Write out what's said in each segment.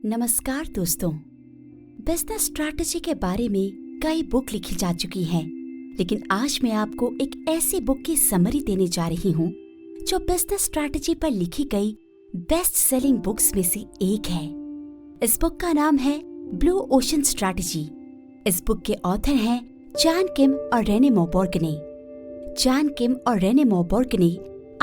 नमस्कार दोस्तों। Business strategy के बारे में कई बुक लिखी जा चुकी हैं, लेकिन आज मैं आपको एक ऐसी बुक की समरी देने जा रही हूँ जो बिजनेस स्ट्रैटेजी पर लिखी गई बेस्ट सेलिंग बुक्स में से एक है। इस बुक का नाम है ब्लू ओशन स्ट्रैटेजी। इस बुक के ऑथर हैं जॉन किम और रेने मोबॉर्गने। जॉन किम और रेने मोबॉर्गने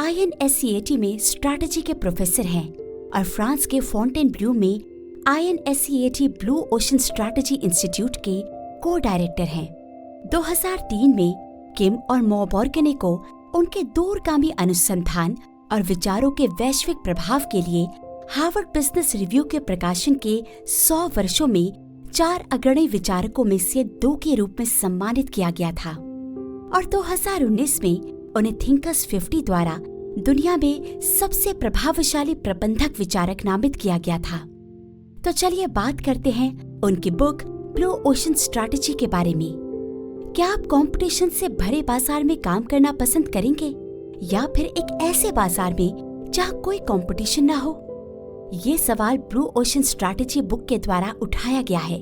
INSEAD में स्ट्रैटेजी के प्रोफेसर हैं और फ्रांस के फॉन्टेनब्लू में INSEAD blue ocean strategy institute के को डायरेक्टर हैं। 2003 में किम और मोबॉर्गने को उनके दूरगामी अनुसंधान और विचारों के वैश्विक प्रभाव के लिए हार्वर्ड बिजनेस रिव्यू के प्रकाशन के 100 वर्षों में 4 अग्रणी विचारकों में से 2 के रूप में सम्मानित किया गया था और 2019 में उन्हें थिंकर्स 50 द्वारा दुनिया में सबसे प्रभावशाली प्रबंधक विचारक नामित किया गया था। तो चलिए बात करते हैं उनकी बुक ब्लू ओशन स्ट्रैटेजी के बारे में। क्या आप कंपटीशन से भरे बाजार में काम करना पसंद करेंगे या फिर एक ऐसे बाजार में जहां कोई कंपटीशन ना हो? ये सवाल ब्लू ओशन स्ट्रैटेजी बुक के द्वारा उठाया गया है।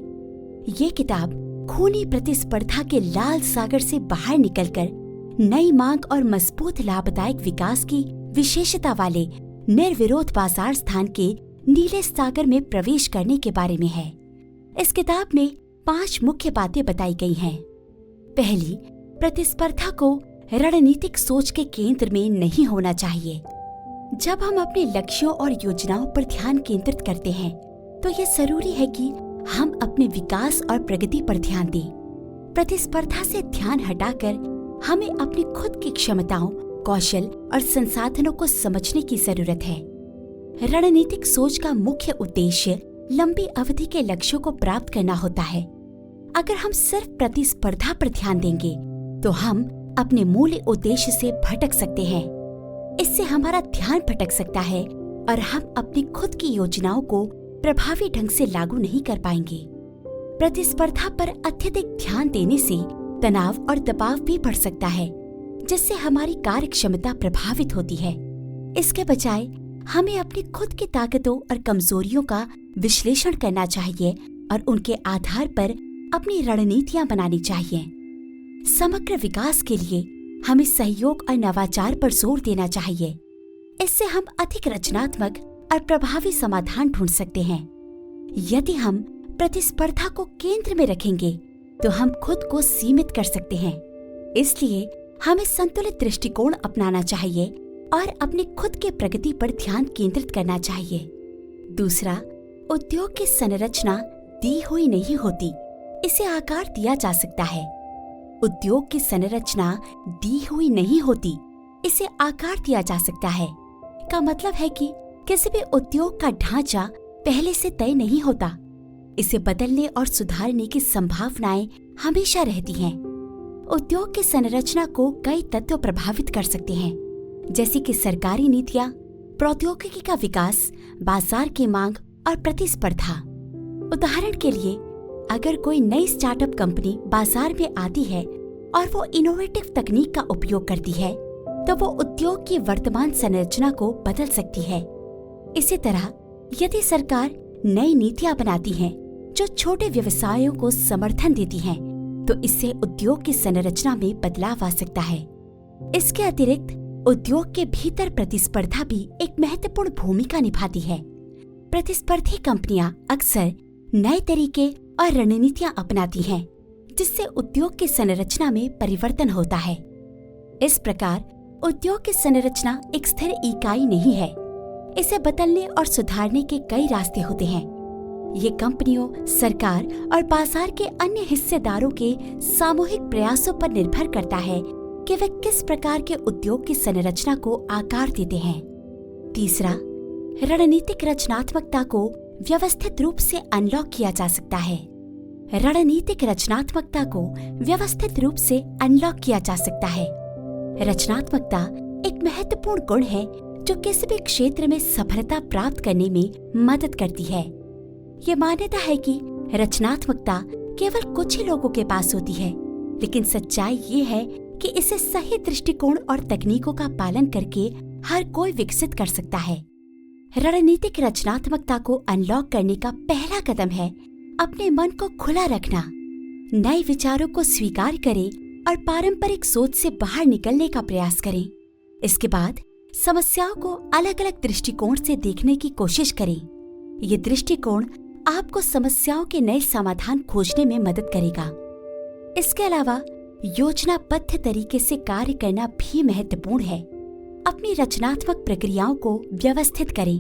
ये किताब खूनी प्रतिस्पर्धा के लाल सागर से बाहर निकलकर नई मांग और मजबूत लाभदायक विकास की विशेषता वाले निर्विरोध बाजार स्थान के नीले सागर में प्रवेश करने के बारे में है। इस किताब में 5 मुख्य बातें बताई गई हैं। पहली, प्रतिस्पर्धा को रणनीतिक सोच के केंद्र में नहीं होना चाहिए। जब हम अपने लक्ष्यों और योजनाओं पर ध्यान केंद्रित करते हैं, तो ये जरूरी है कि हम अपने विकास और प्रगति पर ध्यान दें। प्रतिस्पर्धा से ध्यान हटाकर हमें अपनी खुद की क्षमताओं, कौशल और संसाधनों को समझने की जरूरत है। रणनीतिक सोच का मुख्य उद्देश्य लंबी अवधि के लक्ष्यों को प्राप्त करना होता है। अगर हम सिर्फ प्रतिस्पर्धा पर ध्यान देंगे, तो हम अपने मूल उद्देश्य से भटक सकते हैं। इससे हमारा ध्यान भटक सकता है और हम अपनी खुद की योजनाओं को प्रभावी ढंग से लागू नहीं कर पाएंगे। प्रतिस्पर्धा पर अत्यधिक ध्यान देने से तनाव और दबाव भी बढ़ सकता है, जिससे हमारी कार्य क्षमता प्रभावित होती है। इसके बजाय हमें अपनी खुद की ताकतों और कमजोरियों का विश्लेषण करना चाहिए और उनके आधार पर अपनी रणनीतियां बनानी चाहिए। समग्र विकास के लिए हमें सहयोग और नवाचार पर जोर देना चाहिए। इससे हम अधिक रचनात्मक और प्रभावी समाधान ढूंढ सकते हैं। यदि हम प्रतिस्पर्धा को केंद्र में रखेंगे, तो हम खुद को सीमित कर सकते हैं। इसलिए हमें संतुलित दृष्टिकोण अपनाना चाहिए और अपनी खुद के प्रगति पर ध्यान केंद्रित करना चाहिए। दूसरा, उद्योग की संरचना दी हुई नहीं होती, इसे आकार दिया जा सकता है। उद्योग की संरचना दी हुई नहीं होती, इसे आकार दिया जा सकता है का मतलब है कि किसी भी उद्योग का ढांचा पहले से तय नहीं होता। इसे बदलने और सुधारने की संभावनाएं हमेशा रहती हैं। उद्योग की संरचना को कई तत्व प्रभावित कर सकते हैं, जैसे कि सरकारी नीतियां, प्रौद्योगिकी का विकास, बाजार की मांग और प्रतिस्पर्धा। उदाहरण के लिए, अगर कोई नई स्टार्टअप कंपनी बाजार में आती है और वो इनोवेटिव तकनीक का उपयोग करती है, तो वो उद्योग की वर्तमान संरचना को बदल सकती है। इसी तरह, यदि सरकार नई नीतियां बनाती है जो छोटे व्यवसायों को समर्थन देती हैं, तो इससे उद्योग की संरचना में बदलाव आ सकता है। इसके अतिरिक्त उद्योग के भीतर प्रतिस्पर्धा भी एक महत्वपूर्ण भूमिका निभाती है। प्रतिस्पर्धी कंपनियां अक्सर नए तरीके और रणनीतियां अपनाती हैं, जिससे उद्योग की संरचना में परिवर्तन होता है। इस प्रकार उद्योग की संरचना एक स्थिर इकाई नहीं है। इसे बदलने और सुधारने के कई रास्ते होते हैं। ये कंपनियों, सरकार और बाजार के अन्य हिस्सेदारों के सामूहिक प्रयासों पर निर्भर करता है कि वे किस प्रकार के उद्योग की संरचना को आकार देते हैं। तीसरा, रणनीतिक रचनात्मकता को व्यवस्थित रूप से अनलॉक किया जा सकता है। रणनीतिक रचनात्मकता को व्यवस्थित रूप से अनलॉक किया जा सकता है। रचनात्मकता एक महत्वपूर्ण गुण है जो किसी भी क्षेत्र में सफलता प्राप्त करने में मदद करती है। ये मान्यता है कि रचनात्मकता केवल कुछ ही लोगों के पास होती है, लेकिन सच्चाई ये है कि इसे सही दृष्टिकोण और तकनीकों का पालन करके हर कोई विकसित कर सकता है। रणनीतिक रचनात्मकता को अनलॉक करने का पहला कदम है अपने मन को खुला रखना। नए विचारों को स्वीकार करें और पारंपरिक सोच से बाहर निकलने का प्रयास करें। इसके बाद समस्याओं को अलग अलग दृष्टिकोण से देखने की कोशिश करें। ये दृष्टिकोण आपको समस्याओं के नए समाधान खोजने में मदद करेगा। इसके अलावा योजनाबद्ध तरीके से कार्य करना भी महत्वपूर्ण है। अपनी रचनात्मक प्रक्रियाओं को व्यवस्थित करें,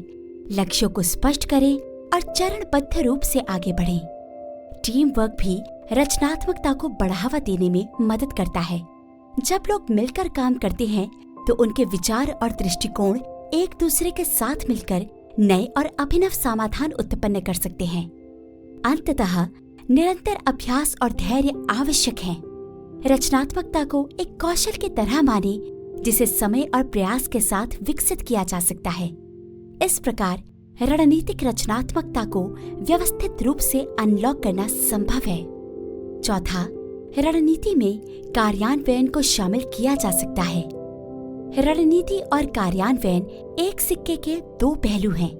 लक्ष्यों को स्पष्ट करें और चरणबद्ध रूप से आगे बढ़ें। टीम वर्क भी रचनात्मकता को बढ़ावा देने में मदद करता है। जब लोग मिलकर काम करते हैं तो उनके विचार और दृष्टिकोण एक दूसरे के साथ मिलकर नए और अभिनव समाधान उत्पन्न कर सकते हैं। अंततः निरंतर अभ्यास और धैर्य आवश्यक है। रचनात्मकता को एक कौशल की तरह माने जिसे समय और प्रयास के साथ विकसित किया जा सकता है। इस प्रकार रणनीतिक रचनात्मकता को व्यवस्थित रूप से अनलॉक करना संभव है। चौथा, रणनीति में कार्यान्वयन को शामिल किया जा सकता है। रणनीति और कार्यान्वयन एक सिक्के के दो पहलू हैं।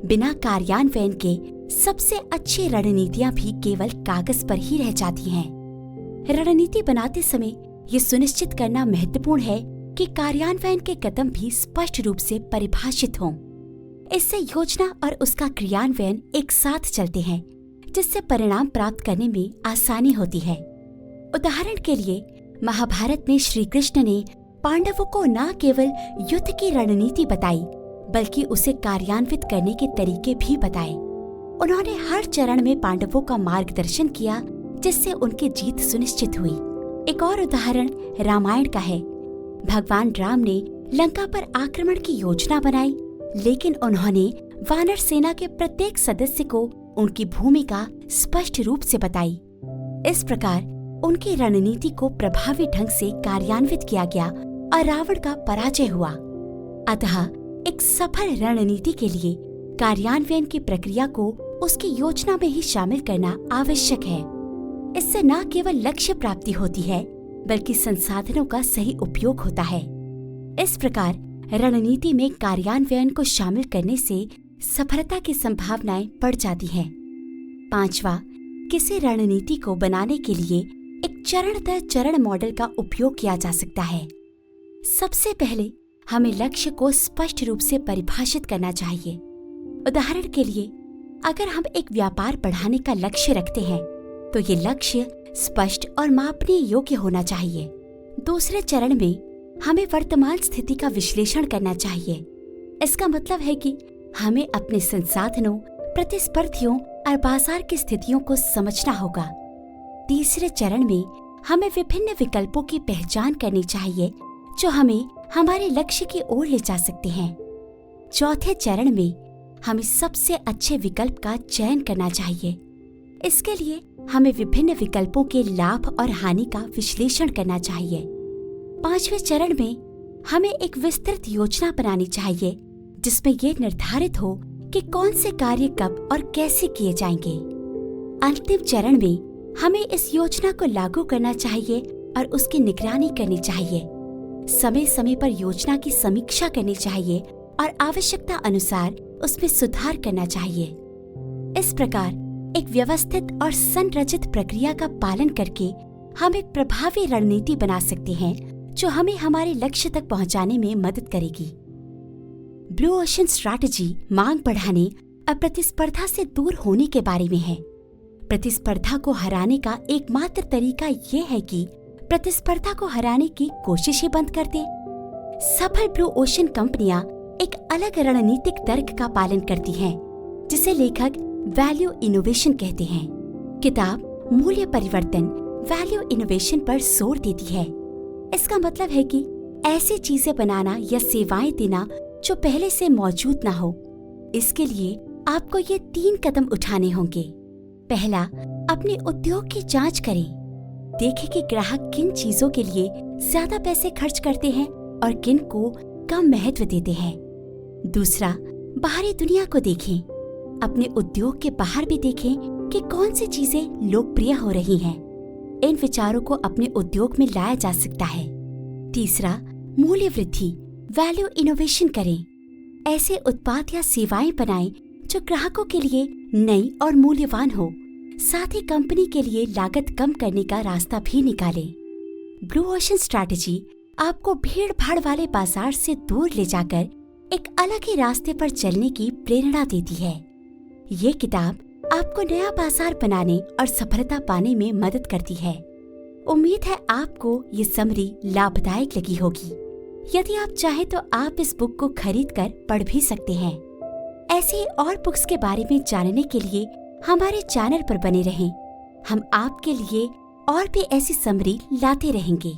बिना कार्यान्वयन के सबसे अच्छी रणनीतियां भी केवल कागज पर ही रह जाती हैं। रणनीति बनाते समय ये सुनिश्चित करना महत्वपूर्ण है कि कार्यान्वयन के कदम भी स्पष्ट रूप से परिभाषित हों। इससे योजना और उसका क्रियान्वयन एक साथ चलते हैं, जिससे परिणाम प्राप्त करने में आसानी होती है। उदाहरण के लिए महाभारत में श्री कृष्ण ने पांडवों को न केवल युद्ध की रणनीति बताई, बल्कि उसे कार्यान्वित करने के तरीके भी बताए। उन्होंने हर चरण में पांडवों का मार्गदर्शन किया, जिससे उनकी जीत सुनिश्चित हुई। एक और उदाहरण रामायण का है। भगवान राम ने लंका पर आक्रमण की योजना बनाई, लेकिन उन्होंने वानर सेना के प्रत्येक सदस्य को उनकी भूमिका स्पष्ट रूप से बताई। इस प्रकार उनकी रणनीति को प्रभावी ढंग से कार्यान्वित किया गया और रावण का पराजय हुआ। अतः एक सफल रणनीति के लिए कार्यान्वयन की प्रक्रिया को उसकी योजना में ही शामिल करना आवश्यक है। इससे न केवल लक्ष्य प्राप्ति होती है, बल्कि संसाधनों का सही उपयोग होता है। इस प्रकार रणनीति में कार्यान्वयन को शामिल करने से सफलता की संभावनाएं बढ़ जाती हैं। पांचवा, किसी रणनीति को बनाने के लिए एक चरण दर चरण मॉडल का उपयोग किया जा सकता है। सबसे पहले हमें लक्ष्य को स्पष्ट रूप से परिभाषित करना चाहिए। उदाहरण के लिए, अगर हम एक व्यापार बढ़ाने का लक्ष्य रखते हैं, तो ये लक्ष्य स्पष्ट और मापनीय योग्य होना चाहिए। दूसरे चरण में हमें वर्तमान स्थिति का विश्लेषण करना चाहिए। इसका मतलब है कि हमें अपने संसाधनों, प्रतिस्पर्धियों और बाजार की स्थितियों को समझना होगा। तीसरे चरण में हमें विभिन्न विकल्पों की पहचान करनी चाहिए जो हमें हमारे लक्ष्य की ओर ले जा सकते हैं। चौथे चरण में हमें सबसे अच्छे विकल्प का चयन करना चाहिए। इसके लिए हमें विभिन्न विकल्पों के लाभ और हानि का विश्लेषण करना चाहिए। पांचवें चरण में हमें एक विस्तृत योजना बनानी चाहिए, जिसमें ये निर्धारित हो कि कौन से कार्य कब और कैसे किए जाएंगे। अंतिम चरण में हमें इस योजना को लागू करना चाहिए और उसकी निगरानी करनी चाहिए। समय समय पर योजना की समीक्षा करनी चाहिए और आवश्यकता अनुसार उसमें सुधार करना चाहिए। इस प्रकार एक व्यवस्थित और संरचित प्रक्रिया का पालन करके हम एक प्रभावी रणनीति बना सकते हैं जो हमें हमारे लक्ष्य तक पहुंचाने में मदद करेगी। ब्लू ओशन स्ट्रैटेजी मांग बढ़ाने और प्रतिस्पर्धा से दूर होने के बारे में है। प्रतिस्पर्धा को हराने का एकमात्र तरीका ये है कि प्रतिस्पर्धा को हराने की कोशिश ही बंद कर दें। सफल ब्लू ओशन कंपनियां एक अलग रणनीतिक तर्क का पालन करती हैं, जिसे लेखक वैल्यू इनोवेशन कहते हैं। किताब मूल्य परिवर्तन वैल्यू इनोवेशन पर जोर देती है। इसका मतलब है कि ऐसी चीजें बनाना या सेवाएं देना जो पहले से मौजूद ना हो। इसके लिए आपको ये 3 कदम उठाने होंगे। पहला, अपने उद्योग की जांच करें। देखें कि ग्राहक किन चीजों के लिए ज्यादा पैसे खर्च करते हैं और किन को कम महत्व देते हैं। दूसरा, बाहरी दुनिया को देखें। अपने उद्योग के बाहर भी देखें कि कौन सी चीजें लोकप्रिय हो रही हैं। इन विचारों को अपने उद्योग में लाया जा सकता है। तीसरा, मूल्य वृद्धि वैल्यू इनोवेशन करें। ऐसे उत्पाद या सेवाएं बनाएं जो ग्राहकों के लिए नई और मूल्यवान हो, साथ ही कंपनी के लिए लागत कम करने का रास्ता भी निकाले। ब्लू ओशन स्ट्रैटेजी आपको भीड़ भाड़ वाले बाजार से दूर ले जाकर एक अलग ही रास्ते पर चलने की प्रेरणा देती है। ये किताब आपको नया बाजार बनाने और सफलता पाने में मदद करती है। उम्मीद है आपको ये समरी लाभदायक लगी होगी। यदि आप चाहें तो आप इस बुक को खरीद कर पढ़ भी सकते हैं। ऐसे ही और बुक्स के बारे में जानने के लिए हमारे चैनल पर बने रहें। हम आपके लिए और भी ऐसी समरी लाते रहेंगे।